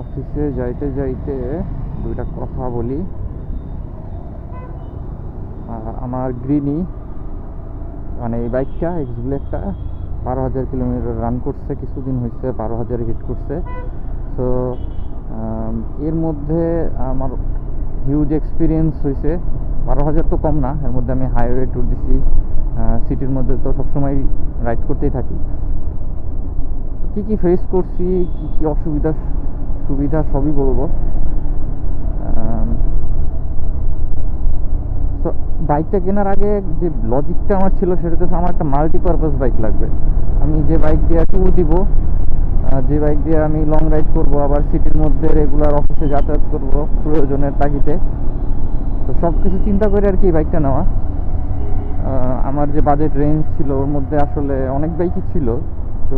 অফিসে যাইতে যাইতে দুইটা কথা বলি। আমার গ্রিনি মানে এই বাইকটা এক্সব্লেডটা 12,000 কিলোমিটার রান করছে, কিছুদিন হয়েছে 12,000 হিট করছে। তো এর মধ্যে আমার হিউজ এক্সপিরিয়েন্স হয়েছে। 12,000 তো কম না, এর মধ্যে আমি হাইওয়ে ট্যুর দিছি, সিটির মধ্যে তো সবসময় রাইড করতেই থাকি। কী কী ফেস করছি, কী কী অসুবিধা সুবিধা সবই বলবো। তো বাইকটা কেনার আগে যে লজিকটা আমার ছিল সেটা হচ্ছে আমার একটা মাল্টিপারপাস বাইক লাগবে। আমি যে বাইক দিয়ে ট্যুর দিব, যে বাইক দিয়ে আমি লং রাইড করব, আবার সিটির মধ্যে রেগুলার অফিসে যাতায়াত করব প্রয়োজনের তাগিদে, তো সব কিছু চিন্তা করে আর কি বাইকটা নেওয়া। আমার যে বাজেট রেঞ্জ ছিল ওর মধ্যে আসলে অনেক বাইকই ছিল, তো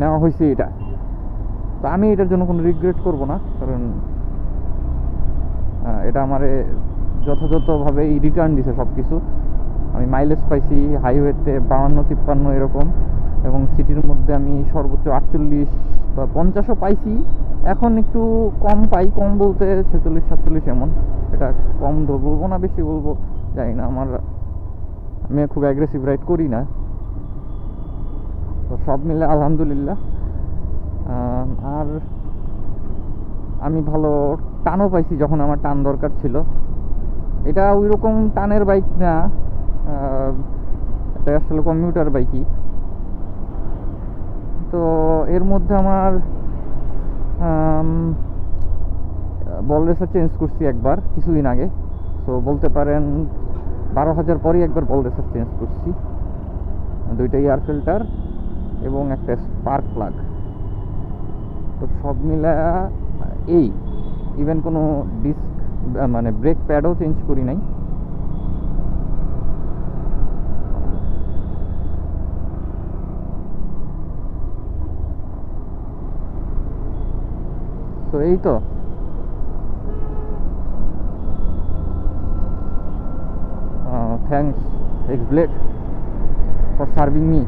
নেওয়া হয়েছে এটা। তো আমি এটার জন্য কোনো রিগ্রেট করব না, কারণ এটা আমারে যথাযথভাবেই রিটার্ন দিছে সব কিছু। আমি মাইলেজ পাইছি হাইওয়েতে 52-53 এরকম, এবং সিটির মধ্যে আমি সর্বোচ্চ 48 বা 50ও পাইছি। এখন একটু কম পাই, কম বলতে 46-47 এমন। এটা কম বলবো না, বেশি বলবো জানি না, আমি খুব অ্যাগ্রেসিভ রাইড করি না। তো সব মিলে আলহামদুলিল্লাহ। আর আমি ভালো টানও পাইছি যখন আমার টান দরকার ছিল। এটা ওই রকম টানের বাইক না, এটা আসলে কমিউটার বাইকই। তো এর মধ্যে আমার বল রেসার চেঞ্জ করছি একবার কিছুদিন আগে। তো বলতে পারেন 12,000 পরেই একবার বল রেসার চেঞ্জ করছি, দুইটা এয়ার ফিল্টার এবং একটা স্পার্ক প্লাগ। তো সব মিলা এই ইভেন কোনো ডিস্ক মানে ব্রেক প্যাডও চেঞ্জ করি নাই। তো এই তো, thanks X-Blade for serving me.